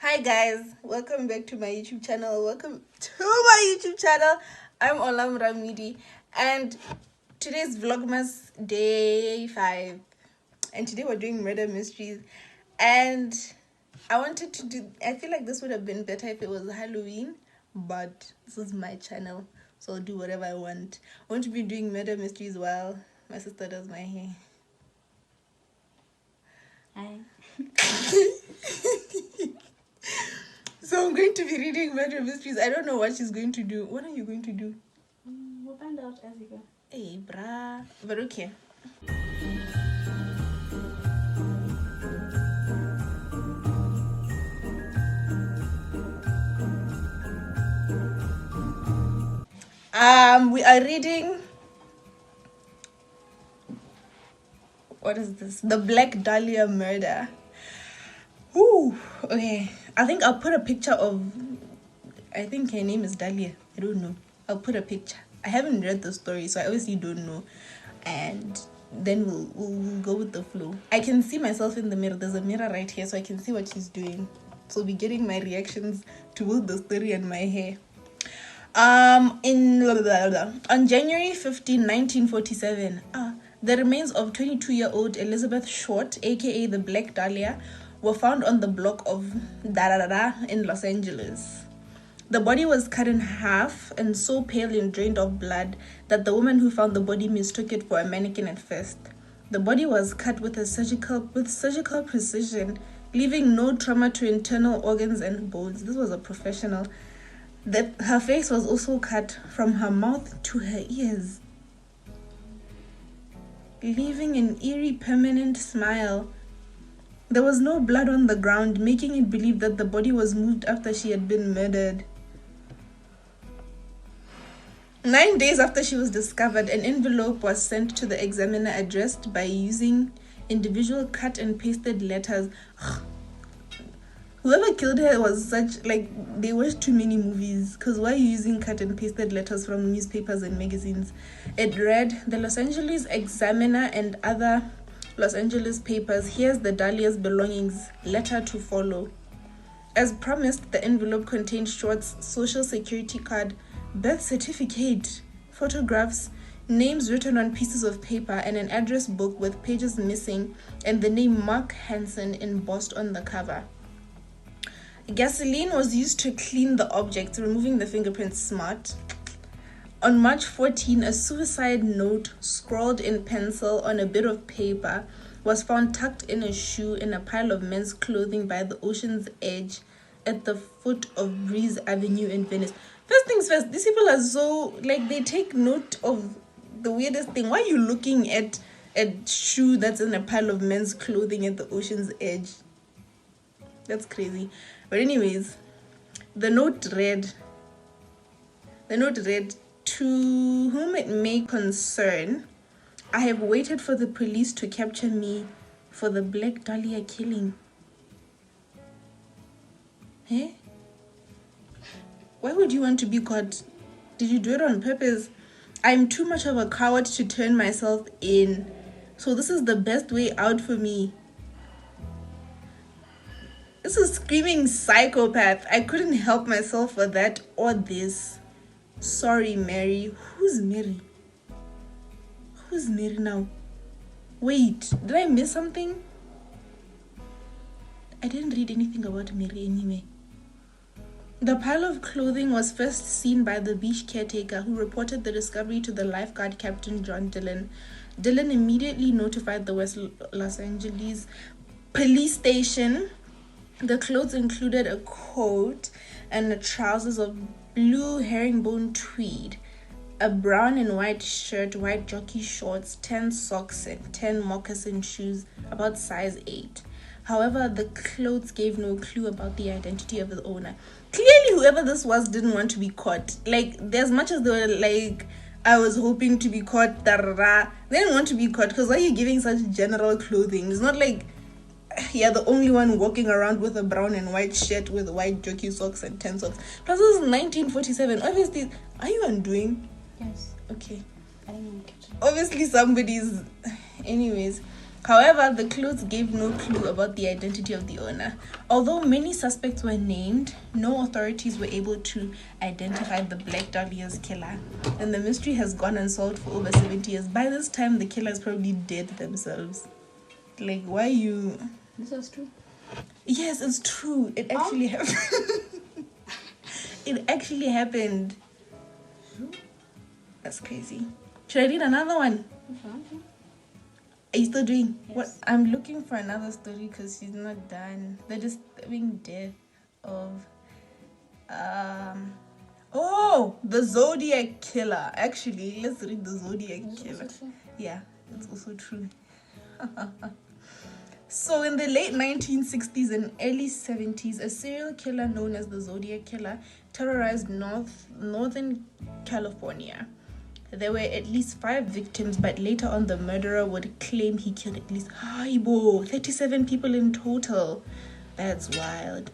Hi guys, welcome back to my YouTube channel. Welcome to my YouTube channel. I'm Olum Ramidi and today's Vlogmas day 5. And today we're doing murder mysteries. And I feel like this would have been better if it was Halloween, but this is my channel, so I'll do whatever I want. I want to be doing murder mysteries while my sister does my hair. Hi. So I'm going to be reading murder mysteries. I don't know what she's going to do. What are you going to do? We'll find out as we go. Hey, brah. But okay. We are reading. What is this? The Black Dahlia Murder. Ooh, okay. I think I'll put a picture of. I think her name is Dahlia. I don't know. I'll put a picture. I haven't read the story, so I obviously don't know. And then we'll go with the flow. I can see myself in the mirror. There's a mirror right here, so I can see what she's doing. So I'll be getting my reactions to both the story and my hair. On January 15, 1947, the remains of 22-year-old Elizabeth Short, aka the Black Dahlia, were found on the block of in Los Angeles. The body was cut in half and so pale and drained of blood that the woman who found the body mistook it for a mannequin at first. The body was cut with surgical precision, leaving no trauma to internal organs and bones. This was a professional. Her face was also cut from her mouth to her ears, leaving an eerie permanent smile. There was no blood on the ground, making it believed that the body was moved after she had been murdered. 9 days after she was discovered, an envelope was sent to the examiner addressed by using individual cut and pasted letters. Whoever killed her was they watched too many movies, because why are you using cut and pasted letters from newspapers and magazines? It read, "The Los Angeles Examiner and other Los Angeles papers. Here's the Dahlia's belongings. Letter to follow." As promised, the envelope contained Short's social security card, birth certificate, photographs, names written on pieces of paper, and an address book with pages missing and the name Mark Hansen embossed on the cover. Gasoline was used to clean the objects, removing the fingerprints smart. On March 14, a suicide note scrawled in pencil on a bit of paper was found tucked in a shoe in a pile of men's clothing by the ocean's edge at the foot of Breeze Avenue in Venice. First things first, these people are so, they take note of the weirdest thing. Why are you looking at a shoe that's in a pile of men's clothing at the ocean's edge? That's crazy. But anyways, the note read, "To whom it may concern, I have waited for the police to capture me for the Black Dahlia killing." Eh? Why would you want to be caught? Did you do it on purpose? I'm too much of a coward to turn myself in, so this is the best way out for me. This is screaming psychopath. I couldn't help myself for that or this. Sorry, Mary. Who's Mary? Who's Mary now? Wait, did I miss something? I didn't read anything about Mary anyway. The pile of clothing was first seen by the beach caretaker, who reported the discovery to the lifeguard Captain John Dillon. Dillon immediately notified the West Los Angeles police station. The clothes included a coat and the trousers of blue herringbone tweed, a brown and white shirt, white jockey shorts, 10 socks, and 10 moccasin shoes, about size 8. However, the clothes gave no clue about the identity of the owner. Clearly, whoever this was didn't want to be caught. As much as they were I was hoping to be caught, they didn't want to be caught, because why are you giving such general clothing? It's not like you're the only one walking around with a brown and white shirt with white jockey socks and 10 socks. Plus, this is 1947. Obviously, are you undoing? Yes. Okay. I didn't even catch it. Obviously, somebody's. Anyways, However, the clues gave no clue about the identity of the owner. Although many suspects were named, no authorities were able to identify the Black Dahlia's killer. And the mystery has gone unsolved for over 70 years. By this time, the killer is probably dead themselves. Like, why you... This was true. Yes, it's true. It actually happened. It actually happened. That's crazy. Should I read another one? Are you still doing? Yes. What? I'm looking for another story because she's not done. They're just having death of the Zodiac Killer. Actually, let's read the Zodiac Killer. Yeah, it's also true. So in the late 1960s and early 70s, a serial killer known as the Zodiac Killer terrorized northern California. There were at least 5 victims, but later on the murderer would claim he killed at least 37 people in total. That's wild.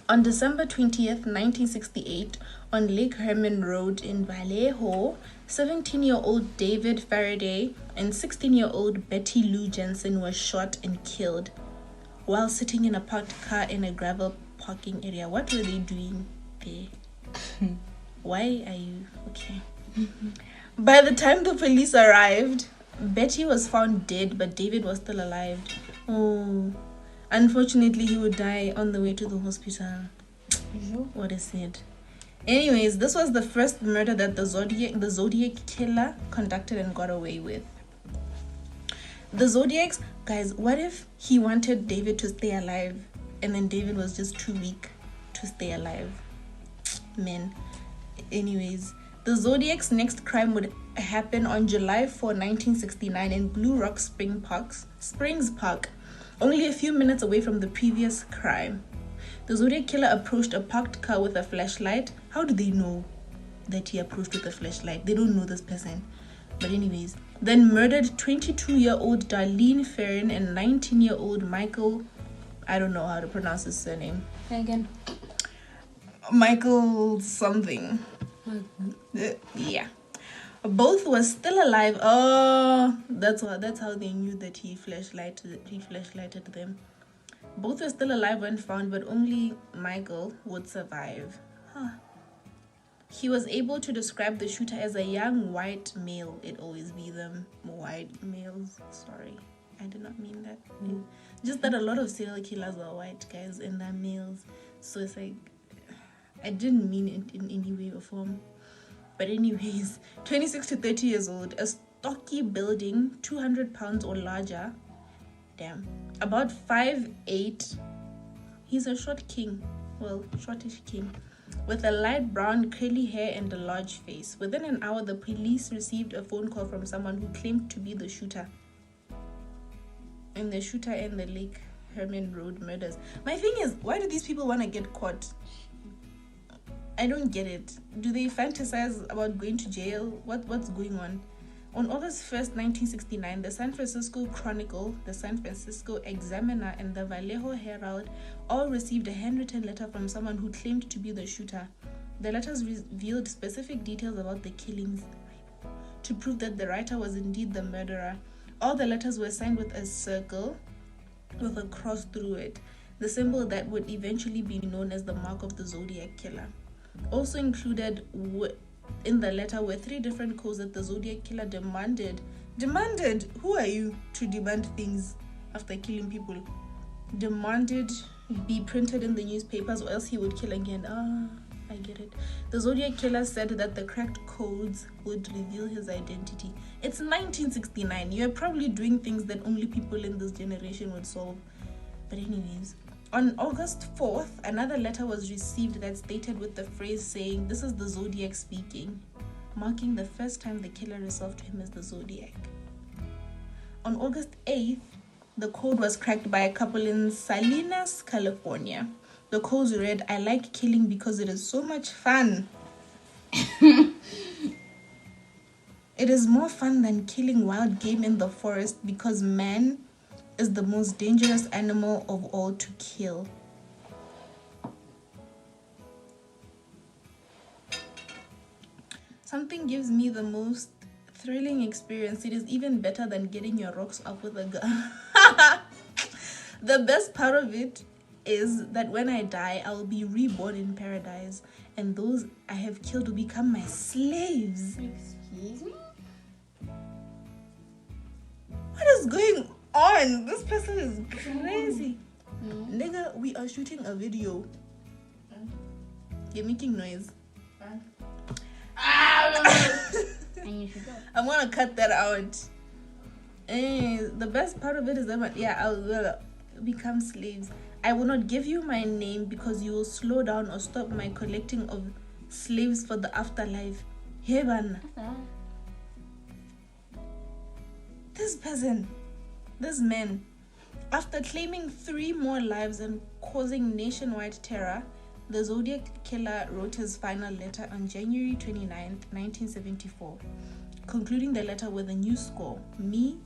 On December 20th, 1968, on Lake Herman Road in Vallejo, 17-year-old David Faraday and 16-year-old Betty Lou Jensen were shot and killed while sitting in a parked car in a gravel parking area. What were they doing there? Why are you... Okay. By the time the police arrived, Betty was found dead, but David was still alive. Oh, unfortunately, he would die on the way to the hospital. What is it? Anyways, this was the first murder that the Zodiac Killer conducted and got away with. The Zodiacs, guys, what if he wanted David to stay alive and then David was just too weak to stay alive? Man. Anyways, the Zodiac's next crime would happen on July 4, 1969 in Blue Rock Springs Park, only a few minutes away from the previous crime. The Zodiac Killer approached a parked car with a flashlight. How do they know that he approached with a flashlight? They don't know this person. But anyways, then murdered 22-year-old Darlene Ferrin and 19-year-old Michael, I don't know how to pronounce his surname. Again. Michael something. Yeah. Both were still alive. Oh, that's how they knew that he flashlighted them. Both were still alive when found, but only Michael would survive. He was able to describe the shooter as a young white male. It always be them white males. Sorry, I did not mean that. Just that a lot of serial killers are white guys and they're males. So it's like, I didn't mean it in any way or form. But anyways, 26 to 30 years old, a stocky building, 200 pounds or larger. Damn. About 5'8". He's a short king. Well, shortish king. With a light brown curly hair and a large face. Within an hour, the police received a phone call from someone who claimed to be the shooter. And the shooter in the Lake Herman Road murders. My thing is, why do these people want to get caught? I don't get it. Do they fantasize about going to jail? What's going on? On August 1st, 1969, the San Francisco Chronicle, the San Francisco Examiner, and the Vallejo Herald all received a handwritten letter from someone who claimed to be the shooter. The letters revealed specific details about the killings to prove that the writer was indeed the murderer. All the letters were signed with a circle with a cross through it, the symbol that would eventually be known as the mark of the Zodiac Killer. Also included in the letter were 3 different codes that the Zodiac Killer demanded. Who are you to demand things after killing people? Demanded be printed in the newspapers or else he would kill again. I get it. The Zodiac Killer said that the cracked codes would reveal his identity. It's 1969. You're probably doing things that only people in this generation would solve. But anyways, on August 4th, another letter was received that stated with the phrase saying, "This is the Zodiac speaking," marking the first time the killer referred to him as the Zodiac. On August 8th, the code was cracked by a couple in Salinas, California. The codes read, "I like killing because it is so much fun." It is more fun than killing wild game in the forest because man is the most dangerous animal of all to kill. Something gives me the most thrilling experience. It is even better than getting your rocks off with a gun. The best part of it is that when I die, I will be reborn in paradise, and those I have killed will become my slaves. Excuse me? What is going on? This person is crazy. Nigga, we are shooting a video. You're making noise. And you should go. I'm gonna cut that out. The best part of it is that I will become slaves. I will not give you my name because you will slow down or stop my collecting of slaves for the afterlife. Heaven. This man, after claiming 3 more lives and causing nationwide terror, the Zodiac Killer wrote his final letter on January 29th, 1974, concluding the letter with a new score: me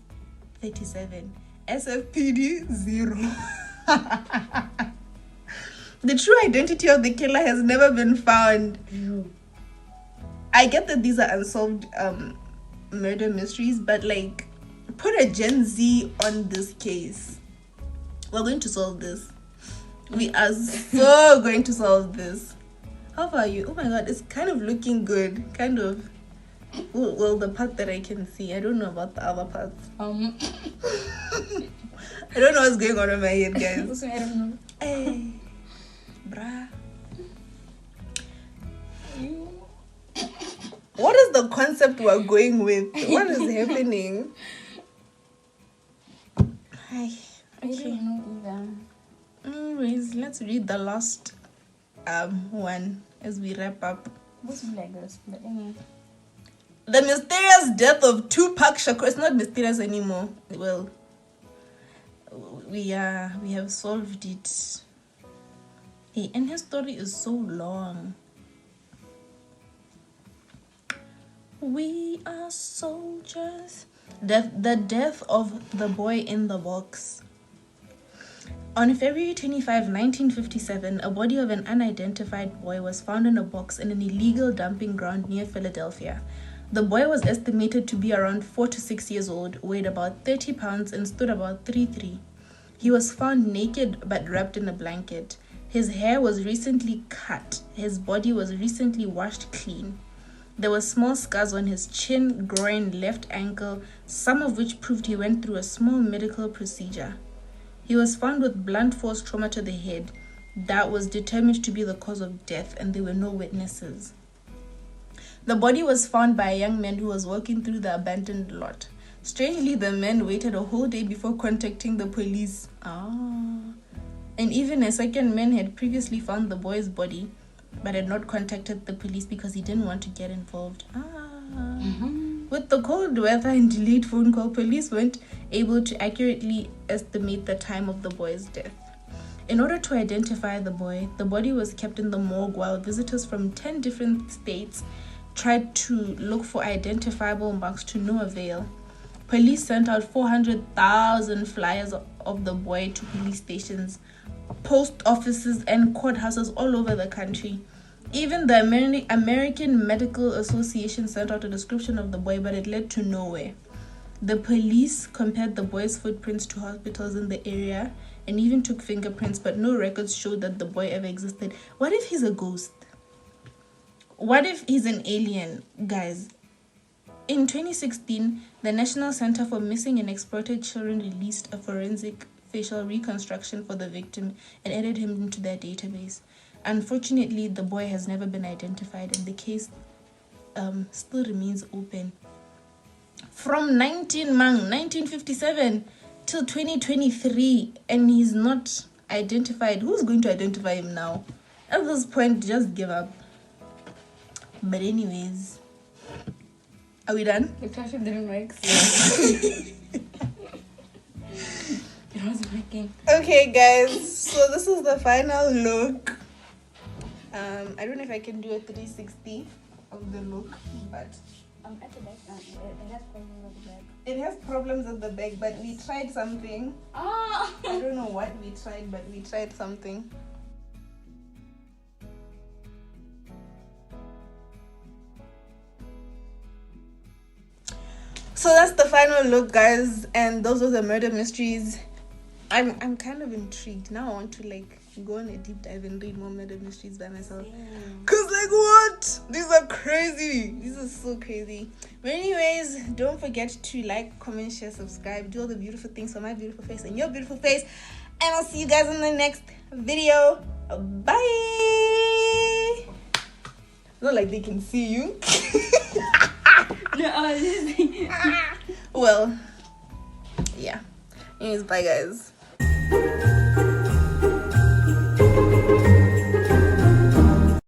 37, SFPD 0. The true identity of the killer has never been found. I get that these are unsolved murder mysteries, but like, put a Gen Z on this case. We're going to solve this. We are so going to solve this. How far are you? Oh my god, it's kind of looking good. Kind of. Well, the part that I can see. I don't know about the other parts. I don't know what's going on in my head, guys. I don't know. Hey, bruh. What is the concept we're going with? What is happening? Hi. I don't know either. Anyways, let's read the last one as we wrap up. What's like this? But anyway. The mysterious death of Tupac Shakur. It's not mysterious anymore. Well, we have solved it. Hey, and his story is so long. We are soldiers. The death of the boy in the box. On February 25, 1957, a body of an unidentified boy was found in a box in an illegal dumping ground near Philadelphia. The boy was estimated to be around 4 to 6 years old, weighed about 30 pounds, and stood about 3'3". He was found naked but wrapped in a blanket. His hair was recently cut. His body was recently washed clean. There were small scars on his chin, groin, left ankle, some of which proved he went through a small medical procedure. He was found with blunt force trauma to the head. That was determined to be the cause of death, and there were no witnesses. The body was found by a young man who was walking through the abandoned lot. Strangely, the man waited a whole day before contacting the police. And even a second man had previously found the boy's body, but had not contacted the police because he didn't want to get involved. With the cold weather and delayed phone call, police weren't able to accurately estimate the time of the boy's death. In order to identify the boy, the body was kept in the morgue while visitors from 10 different states tried to look for identifiable marks to no avail. Police sent out 400,000 flyers of the boy to police stations, post offices, and courthouses all over the country. Even the American Medical Association sent out a description of the boy, but it led to nowhere. The police compared the boy's footprints to hospitals in the area and even took fingerprints, but no records showed that the boy ever existed. What if he's a ghost? What if he's an alien, guys? In 2016, the National Center for Missing and Exploited Children released a forensic facial reconstruction for the victim and added him into their database. Unfortunately, the boy has never been identified, and the case still remains open. From 1957 till 2023, and he's not identified. Who's going to identify him now? At this point, just give up. But anyways, are we done? The pressure didn't work. So it wasn't working. Okay, guys. So this is the final look. I don't know if I can do a 360 of the look, but At the back, it has problems at the back. it has problems at the back. But we tried something. I don't know what we tried, but we tried something. So that's the final look, guys, and those are the murder mysteries. I'm kind of intrigued now. I want to like go on a deep dive and read more murder mysteries by myself. Cause like what? These are crazy. These are so crazy. But anyways, don't forget to like, comment, share, subscribe, do all the beautiful things for my beautiful face and your beautiful face. And I'll see you guys in the next video. Bye. Not like they can see you. No, I was just thinking. Well, yeah. Anyways, bye guys.